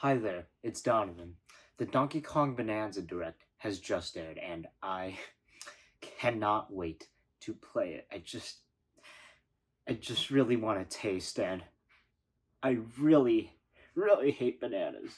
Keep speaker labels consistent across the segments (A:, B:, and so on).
A: Hi there, it's Donovan. The Donkey Kong Bananza Direct has just aired, and I cannot wait to play it. I just really want to taste, and I really hate bananas.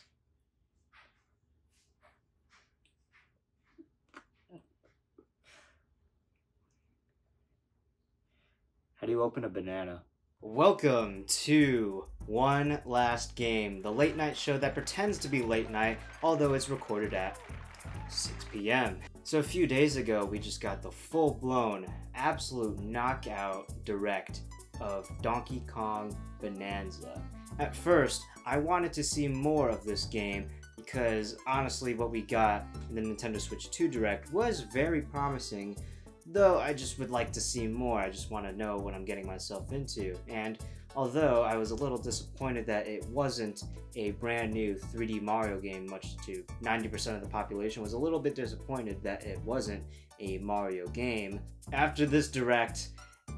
A: How do you open a banana?
B: Welcome to One Last Game, the late night show that pretends to be late night, although it's recorded at 6 p.m. So a few days ago, we just got the full-blown, absolute knockout direct of Donkey Kong Bananza. At first, I wanted to see more of this game because honestly what we got in the Nintendo Switch 2 Direct was very promising, though I just would like to see more. I just want to know what I'm getting myself into. And although I was a little disappointed that it wasn't a brand new 3D Mario game, much to 90% of the population was a little bit disappointed that it wasn't a Mario game, after this direct,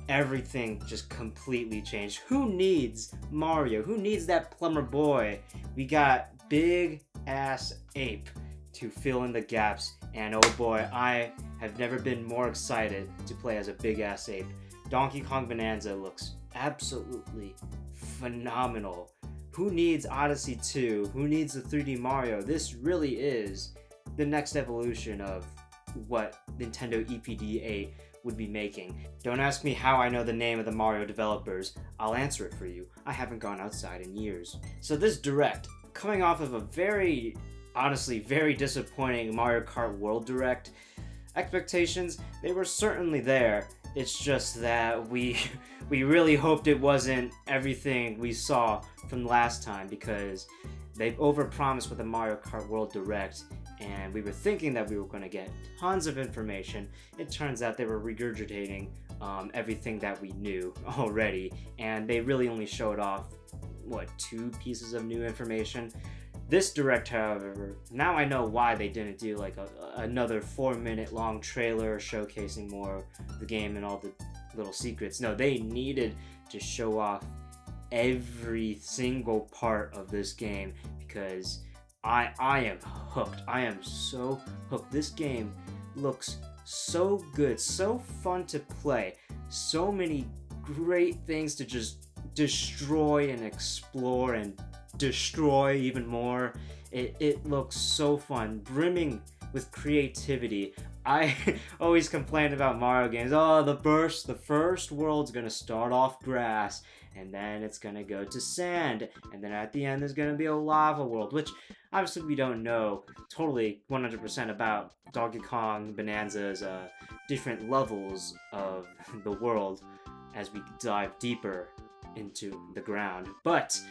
B: everything just completely changed. Who needs Mario? Who needs that plumber boy? We got big ass ape to fill in the gaps, and oh boy, I have never been more excited to play as a big ass ape. Donkey Kong Bananza looks absolutely phenomenal. Who needs Odyssey 2? Who needs the 3D Mario? This really is the next evolution of what Nintendo EPD8 would be making. Don't ask me how I know the name of the Mario developers. I'll answer it for you. I haven't gone outside in years. So this direct, coming off of a honestly very disappointing Mario Kart World Direct, expectations, they were certainly there. It's just that we really hoped it wasn't everything we saw from last time, because they've overpromised with the Mario Kart World Direct, and we were thinking that we were going to get tons of information. It turns out they were regurgitating everything that we knew already, and they really only showed off, what, 2 pieces of new information? This direct, however, now I know why they didn't do like another 4-minute long trailer showcasing more of the game and all the little secrets. No, they needed to show off every single part of this game, because I am hooked. I am so hooked. This game looks so good, so fun to play, so many great things to just destroy and explore and destroy even more. It looks so fun, brimming with creativity. I always complain about Mario games. Oh, the first world's gonna start off grass, and then it's gonna go to sand, and then at the end there's gonna be a lava world, which obviously we don't know totally 100% about Donkey Kong Bananza's different levels of the world as we dive deeper into the ground. But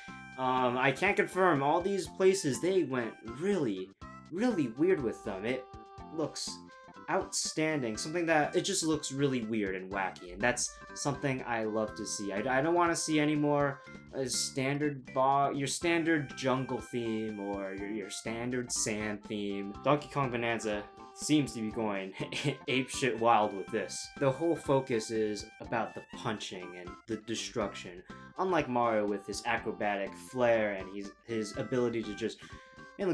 B: I can't confirm all these places. They went really weird with them. It looks outstanding. Something that it just looks really weird and wacky, and that's something I love to see. I don't want to see any more your standard jungle theme or your standard sand theme. Donkey Kong Bananza seems to be going apeshit wild with this. The whole focus is about the punching and the destruction. Unlike Mario with his acrobatic flair and his ability to just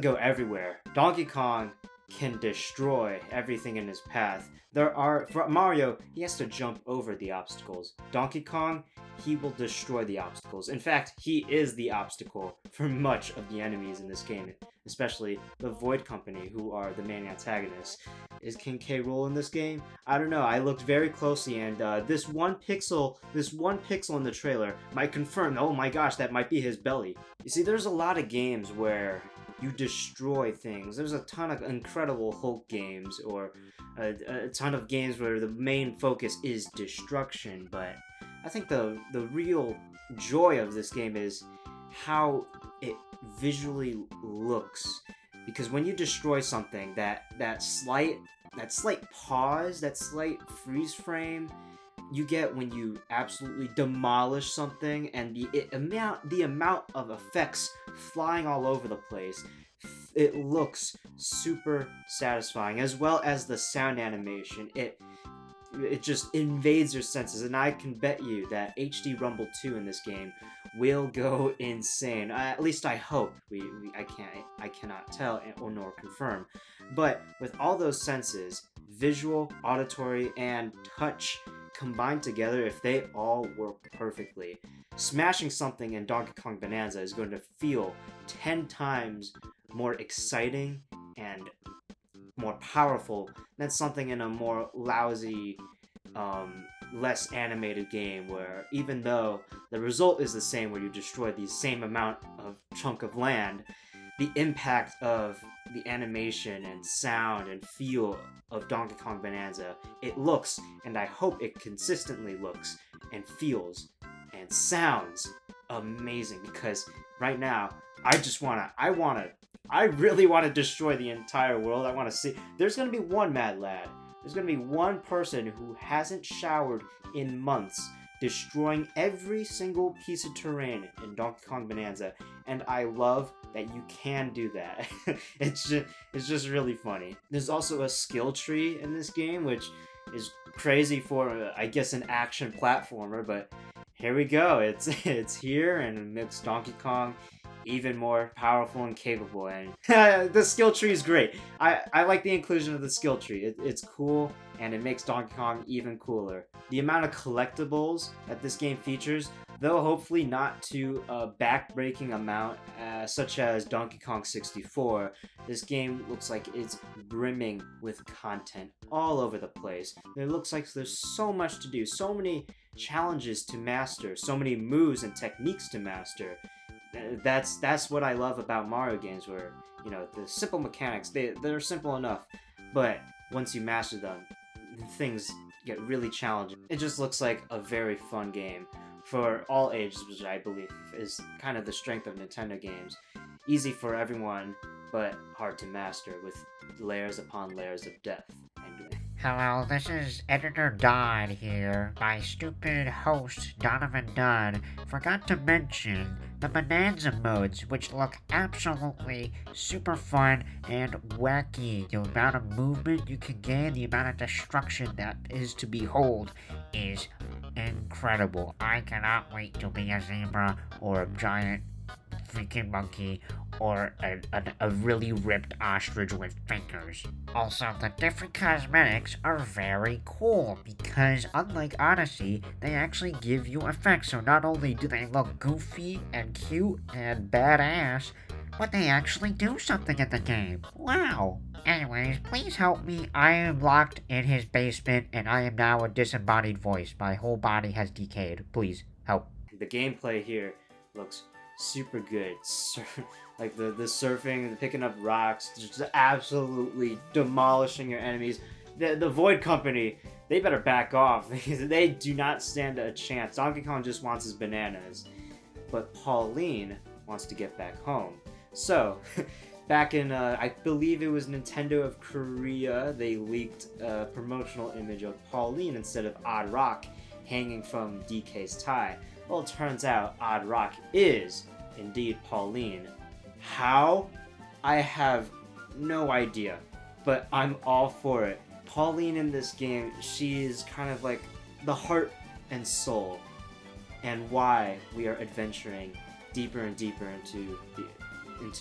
B: go everywhere, Donkey Kong can destroy everything in his path. For Mario, he has to jump over the obstacles. Donkey Kong, he will destroy the obstacles. In fact, he is the obstacle for much of the enemies in this game, especially the Void Company, who are the main antagonists. Is King K. Rool in this game? I don't know. I looked very closely, and this one pixel in the trailer might confirm, oh my gosh, that might be his belly. You see, there's a lot of games where you destroy things. There's a ton of Incredible Hulk games, or a ton of games where the main focus is destruction, but I think the real joy of this game is how it visually looks. Because when you destroy something, that slight pause, that slight freeze frame you get when you absolutely demolish something, and the amount of effects flying all over the place, it looks super satisfying, as well as the sound animation. It just invades your senses, and I can bet you that HD Rumble 2 in this game will go insane. At least I hope. I cannot tell or nor confirm. But with all those senses, visual, auditory, and touch combined together, if they all work perfectly, smashing something in Donkey Kong Bananza is going to feel 10 times more exciting and more powerful than something in a more lousy, less animated game where even though the result is the same where you destroy the same amount of chunk of land, the impact of the animation and sound and feel of Donkey Kong Bananza, it looks, and I hope it consistently looks and feels and sounds amazing, because right now I really want to destroy the entire world. I want to see. There's going to be one mad lad. There's going to be one person who hasn't showered in months, destroying every single piece of terrain in Donkey Kong Bananza. And I love that you can do that. It's just really funny. There's also a skill tree in this game, which is crazy for, I guess, an action platformer. But here we go. It's here, and it makes Donkey Kong even more powerful and capable, and the skill tree is great. I like the inclusion of the skill tree. It's cool, and it makes Donkey Kong even cooler. The amount of collectibles that this game features, though hopefully not to a back-breaking amount, such as Donkey Kong 64, this game looks like it's brimming with content all over the place. It looks like there's so much to do, so many challenges to master, so many moves and techniques to master. That's what I love about Mario games, where, you know, the simple mechanics, they're simple enough, but once you master them, things get really challenging. It just looks like a very fun game for all ages, which I believe is kind of the strength of Nintendo games. Easy for everyone, but hard to master, with layers upon layers of depth.
C: Hello, this is Editor Dodd here. My stupid host, DonovanDud, forgot to mention the Bonanza modes, which look absolutely super fun and wacky. The amount of movement you can gain, the amount of destruction that is to behold is incredible. I cannot wait to be a zebra or a giant freaking monkey or a really ripped ostrich with fingers. Also, the different cosmetics are very cool because unlike Odyssey, they actually give you effects. So not only do they look goofy and cute and badass, but they actually do something in the game. Wow! Anyways, please help me. I am locked in his basement and I am now a disembodied voice. My whole body has decayed. Please, help.
B: The gameplay here looks super good. Like the surfing, the picking up rocks, just absolutely demolishing your enemies. The Void Company, they better back off. They do not stand a chance. Donkey Kong just wants his bananas, but Pauline wants to get back home. So, back in, I believe it was Nintendo of Korea, they leaked a promotional image of Pauline instead of Odd Rock hanging from DK's tie. Well, it turns out Odd Rock is indeed Pauline. How? I have no idea, but I'm all for it. Pauline in this game, she is kind of like the heart and soul, and why we are adventuring deeper and deeper into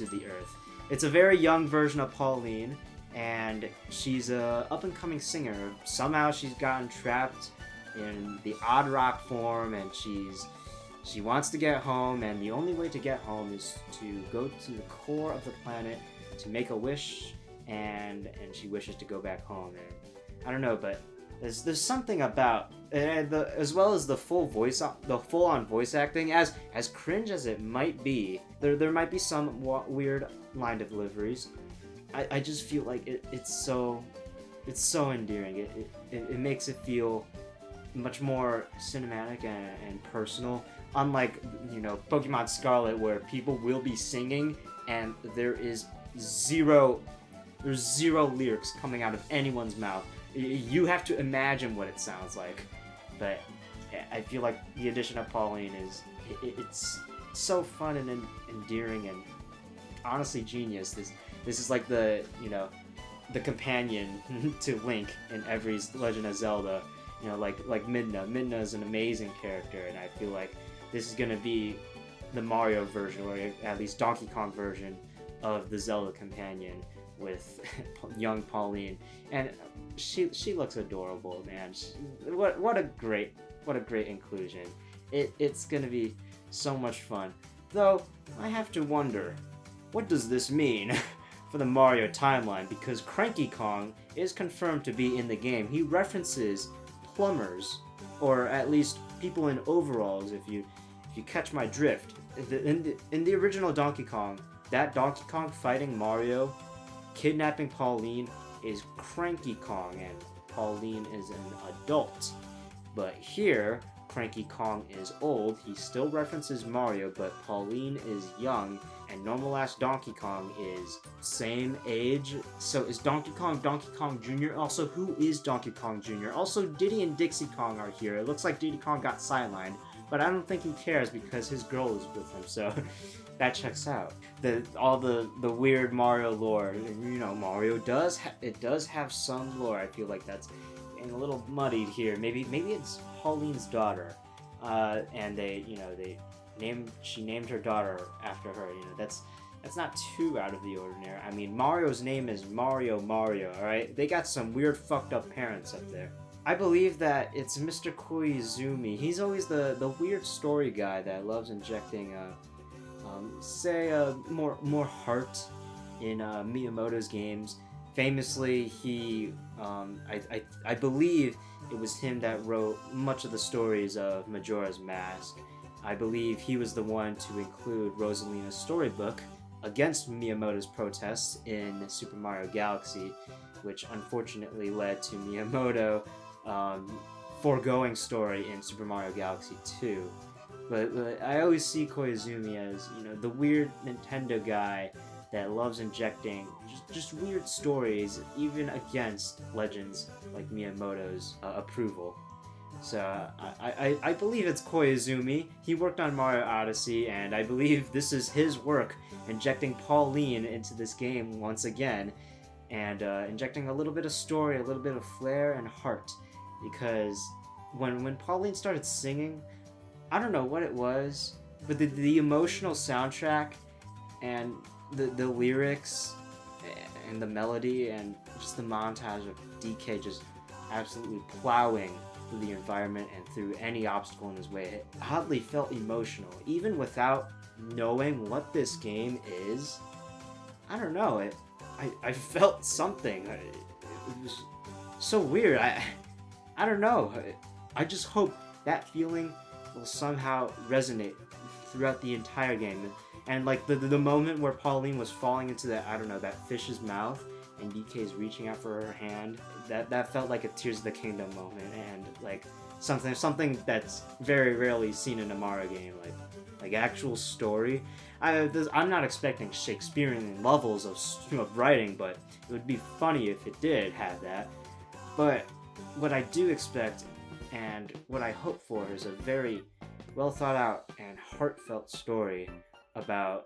B: the earth. It's a very young version of Pauline, and she's a up-and-coming singer. Somehow she's gotten trapped in the Odd Rock form, and she wants to get home, and the only way to get home is to go to the core of the planet to make a wish, and she wishes to go back home. And I don't know, but there's something about as well as the full-on voice acting, as cringe as it might be. There might be some weird line deliveries. I just feel like it's so endearing. It makes it feel much more cinematic and personal. Unlike, you know, Pokemon Scarlet, where people will be singing and there's zero lyrics coming out of anyone's mouth. You have to imagine what it sounds like. But I feel like the addition of Pauline it's so fun and endearing and honestly genius. This is like the companion to Link in every Legend of Zelda. You know, like Midna. Midna is an amazing character, and I feel like this is gonna be the Mario version, or at least Donkey Kong version of the Zelda companion with young Pauline, and she looks adorable, man. What a great inclusion. It's gonna be so much fun. Though I have to wonder, what does this mean for the Mario timeline? Because Cranky Kong is confirmed to be in the game. He references plumbers, or at least people in overalls, if you catch my drift. In the original Donkey Kong, that Donkey Kong fighting Mario, kidnapping Pauline, is Cranky Kong, and Pauline is an adult. But here, Cranky Kong is old. He still references Mario, but Pauline is young, and normal-ass Donkey Kong is same age. So is Donkey Kong Jr.? Also, who is Donkey Kong Jr.? Also, Diddy and Dixie Kong are here. It looks like Diddy Kong got sidelined, but I don't think he cares because his girl is with him, so that checks out. All the weird Mario lore. You know, Mario does have some lore. I feel like that's getting a little muddied here. Maybe it's Pauline's daughter, and she named her daughter after her. You know, that's not too out of the ordinary. I mean, Mario's name is Mario, alright? They got some weird fucked up parents up there. I believe that it's Mr. Koizumi. He's always the weird story guy that loves injecting more heart in Miyamoto's games. Famously, he I believe it was him that wrote much of the stories of Majora's Mask. I believe he was the one to include Rosalina's storybook against Miyamoto's protests in Super Mario Galaxy, which unfortunately led to Miyamoto foregoing story in Super Mario Galaxy 2. But I always see Koizumi as, you know, the weird Nintendo guy that loves injecting just weird stories, even against legends like Miyamoto's approval. So I believe it's Koizumi. He worked on Mario Odyssey, and I believe this is his work, injecting Pauline into this game once again, and injecting a little bit of story, a little bit of flair and heart. Because when Pauline started singing, I don't know what it was, but the emotional soundtrack and the lyrics and the melody and just the montage of DK just absolutely plowing through the environment and through any obstacle in his way, it oddly felt emotional, even without knowing what this game is. I don't know, I felt something. It was so weird. I don't know. I just hope that feeling will somehow resonate throughout the entire game. And like the moment where Pauline was falling into that fish's mouth, and DK's reaching out for her hand, that felt like a Tears of the Kingdom moment, and like something that's very rarely seen in a Mario game, like actual story. I'm not expecting Shakespearean levels of writing, but it would be funny if it did have that. But what I do expect, and what I hope for, is a very well thought out and heartfelt story about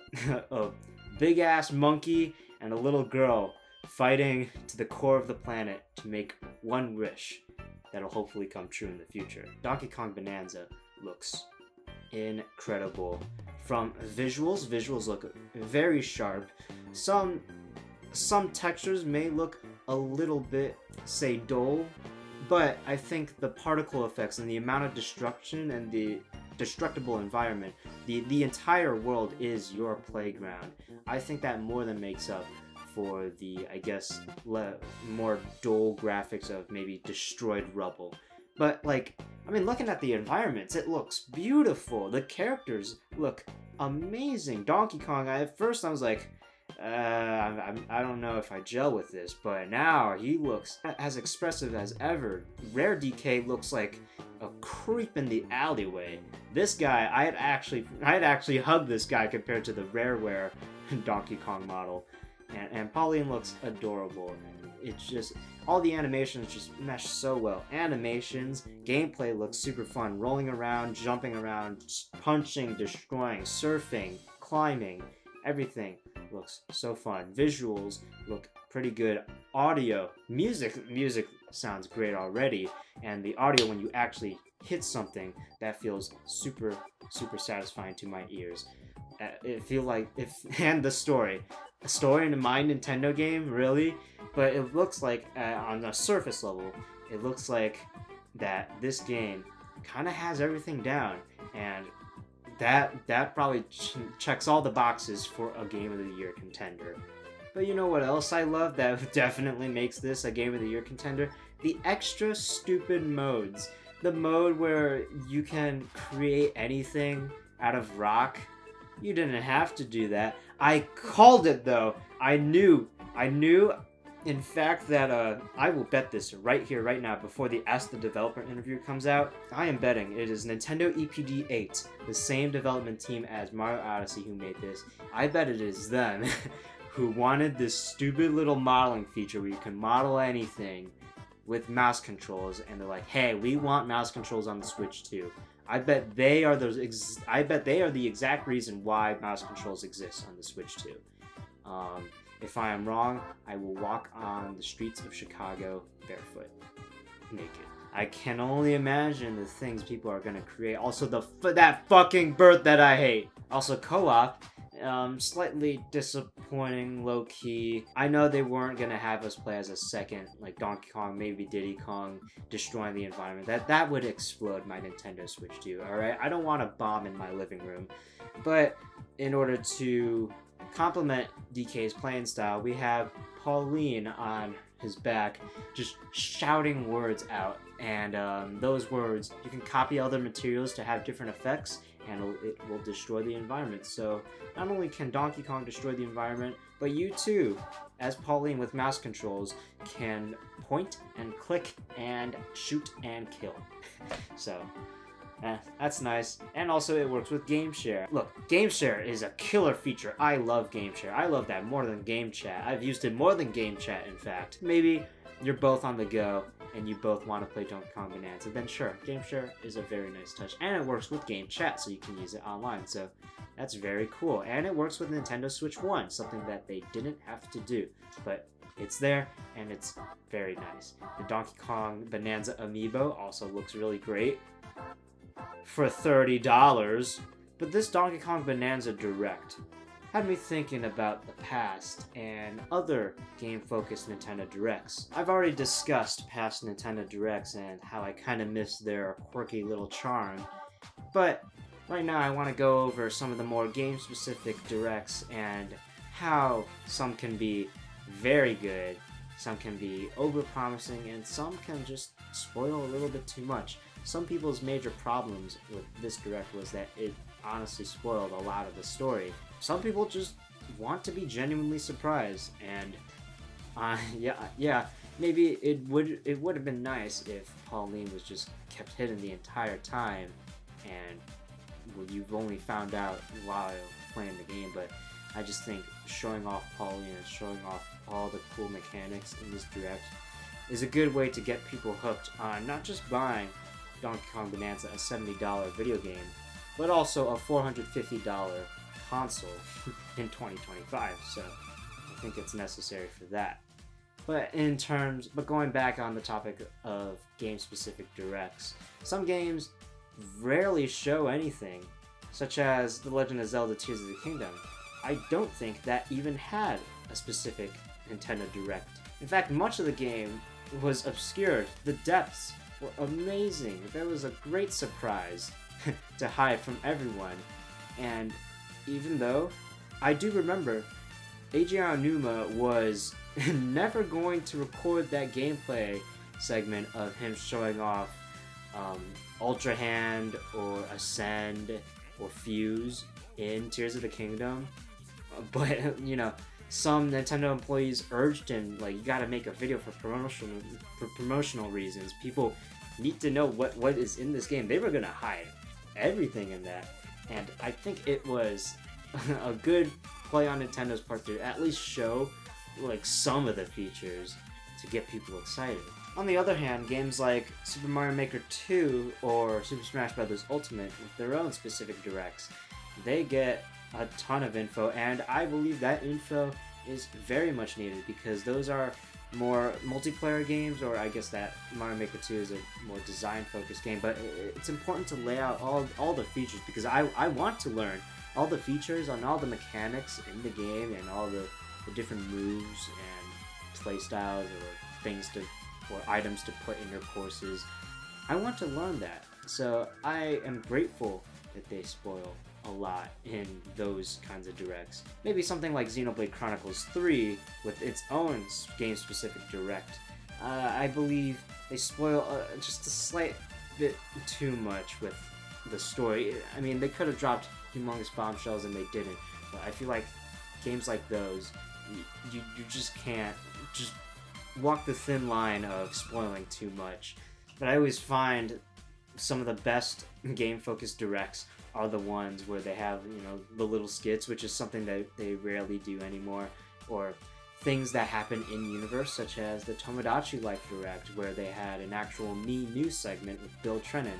B: a big ass monkey and a little girl fighting to the core of the planet to make one wish that'll hopefully come true in the future. Donkey Kong Bananza looks incredible. From visuals look very sharp. Some textures may look a little bit, say, dull, but I think the particle effects and the amount of destruction and the destructible environment, the entire world is your playground. I think that more than makes up for the, I guess, more dull graphics of maybe destroyed rubble. But like, I mean, looking at the environments, it looks beautiful. The characters look amazing. Donkey Kong, at first I was like, I don't know if I gel with this, but now he looks as expressive as ever. Rare DK looks like a creep in the alleyway. This guy, I'd actually hug this guy compared to the Rareware Donkey Kong model. And Pauline looks adorable. It's just, all the animations just mesh so well. Animations, gameplay looks super fun. Rolling around, jumping around, punching, destroying, surfing, climbing, everything looks so fun. Visuals look pretty good. Audio, music sounds great already. And the audio, when you actually hit something, that feels super super satisfying to my ears. It feel like and the story, a story in my Nintendo game, really, but it looks like on the surface level, it looks like that this game kind of has everything down, and that probably checks all the boxes for a Game of the Year contender. But you know what else I love that definitely makes this a Game of the Year contender? The extra stupid modes. The mode where you can create anything out of rock. You didn't have to do that. I called it though. I knew, in fact, that I will bet this right here, right now, before the Ask the Developer interview comes out. I am betting it is Nintendo EPD 8, the same development team as Mario Odyssey who made this. I bet it is them who wanted this stupid little modeling feature where you can model anything with mouse controls, and they're like, hey, we want mouse controls on the Switch too. I bet they are the exact reason why mouse controls exist on the Switch too. If I am wrong, I will walk on the streets of Chicago barefoot, naked. I can only imagine the things people are gonna create. Also, that fucking bird that I hate. Also, co-op. Slightly disappointing, low-key. I know they weren't gonna have us play as a second, like Donkey Kong, maybe Diddy Kong, destroying the environment. That would explode my Nintendo Switch too, alright? I don't want a bomb in my living room. But in order to complement DK's playing style, we have Pauline on his back just shouting words out, and those words, you can copy other materials to have different effects, and it will destroy the environment. So not only can Donkey Kong destroy the environment, but you too, as Pauline with mouse controls, can point and click and shoot and kill. So that's nice. And also it works with Game Share. Look, Game Share is a killer feature. I love Game Share. I love that more than Game Chat. I've used it more than Game Chat, in fact. Maybe you're both on the go and you both want to play Donkey Kong Bananza, then sure, Game Share is a very nice touch. And it works with Game Chat, so you can use it online. So that's very cool. And it works with Nintendo Switch 1, something that they didn't have to do. But it's there, and it's very nice. The Donkey Kong Bananza amiibo also looks really great for $30. But this Donkey Kong Bananza Direct had me thinking about the past and other game-focused Nintendo Directs. I've already discussed past Nintendo Directs and how I kind of miss their quirky little charm, but right now I want to go over some of the more game-specific Directs and how some can be very good, some can be over-promising, and some can just spoil a little bit too much. Some people's major problems with this Direct was that it honestly spoiled a lot of the story. Some people just want to be genuinely surprised, and yeah, maybe it would have been nice if Pauline was just kept hidden the entire time, and well, you've only found out while playing the game. But I just think showing off Pauline and showing off all the cool mechanics in this Direct is a good way to get people hooked on not just buying Donkey Kong Bananza, a $70 video game, but also a $450 console in 2025. So I think it's necessary for that. But going back on the topic of game-specific directs, some games rarely show anything, such as The Legend of Zelda Tears of the Kingdom. I don't think that even had a specific Nintendo Direct. In fact, much of the game was obscured. The depths were amazing. There was a great surprise to hide from everyone. And even though I do remember Eiji Aonuma was never going to record that gameplay segment of him showing off Ultra Hand or Ascend or Fuse in Tears of the Kingdom, but you know, some Nintendo employees urged him, like, you gotta make a video for promotional reasons. People need to know what is in this game. They were gonna hide everything in that, and I think it was a good play on Nintendo's part to at least show like some of the features to get people excited. On the other hand, games like Super Mario Maker 2 or Super Smash Bros. Ultimate, with their own specific directs, they get a ton of info, and I believe that info is very much needed because those are more multiplayer games, or I guess that Mario Maker 2 is a more design-focused game, but it's important to lay out all the features because I want to learn all the features on all the mechanics in the game and all the different moves and playstyles or things to or items to put in your courses. I want to learn that, so I am grateful that they spoil a lot in those kinds of directs. Maybe something like Xenoblade Chronicles 3 with its own game-specific direct. I believe they spoil just a slight bit too much with the story. I mean, they could have dropped humongous bombshells and they didn't, but I feel like games like those, you just can't just walk the thin line of spoiling too much. But I always find some of the best game-focused directs are the ones where they have, you know, the little skits, which is something that they rarely do anymore, or things that happen in universe, such as the Tomodachi Life Direct, where they had an actual Me news segment with Bill Trennan.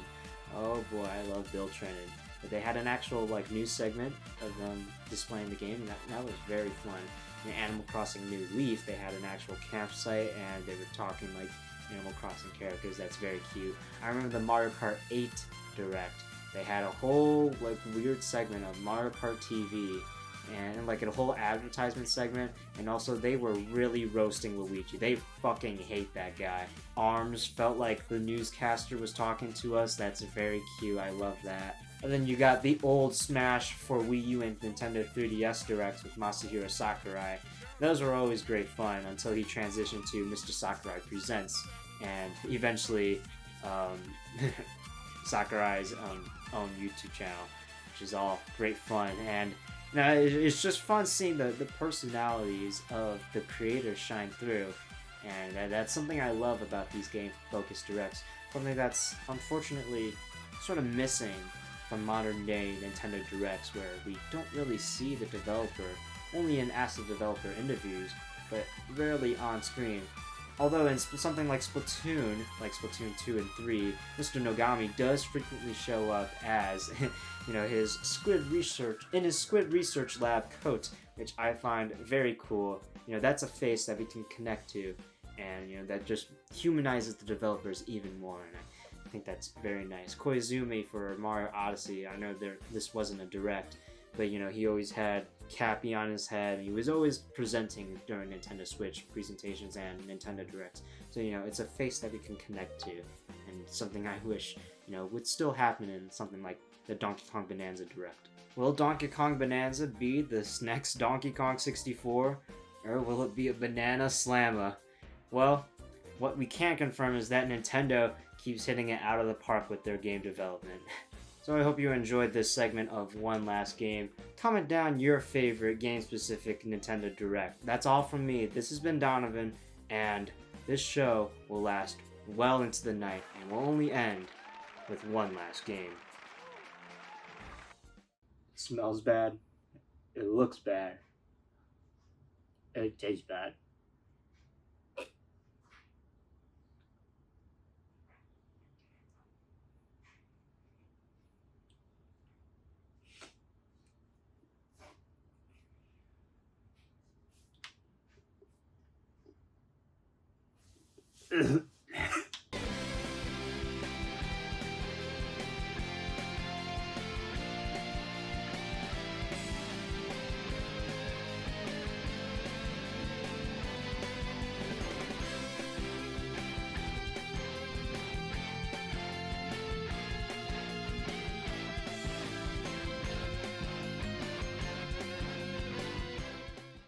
B: Oh boy, I love Bill Trennan. But they had an actual like news segment of them displaying the game, and that was very fun. In Animal Crossing New Leaf, they had an actual campsite, and they were talking like Animal Crossing characters. That's very cute. I remember the Mario Kart 8 Direct. They had a whole like weird segment of Mario Kart TV and like a whole advertisement segment, and also they were really roasting Luigi. They fucking hate that guy. Arms felt like the newscaster was talking to us. That's very cute. I love that. And then you got the old Smash for Wii U and Nintendo 3DS Directs with Masahiro Sakurai. Those were always great fun until he transitioned to Mr. Sakurai Presents, and eventually Sakurai's own YouTube channel, which is all great fun. And you know, it's just fun seeing the personalities of the creators shine through, and that's something I love about these game-focused directs. Something that's unfortunately sort of missing from modern-day Nintendo Directs, where we don't really see the developer, only in active developer interviews, but rarely on screen. Although in something like Splatoon 2 and 3, Mr. Nogami does frequently show up as, you know, his Squid Research Lab coat, which I find very cool. You know, that's a face that we can connect to, and you know that just humanizes the developers even more. And I think that's very nice. Koizumi for Mario Odyssey. I know this wasn't a direct, but you know he always had Cappy on his head. He was always presenting during Nintendo Switch presentations and Nintendo Directs. So you know it's a face that we can connect to, and something I wish you know would still happen in something like the Donkey Kong Bonanza Direct. Will Donkey Kong Bonanza be this next Donkey Kong 64, or will it be a Banana Slammer? Well, what we can confirm is that Nintendo keeps hitting it out of the park with their game development. So I hope you enjoyed this segment of One Last Game. Comment down your favorite game-specific Nintendo Direct. That's all from me. This has been Donovan, and this show will last well into the night and will only end with one last game.
A: It smells bad. It looks bad. It tastes bad. Ugh.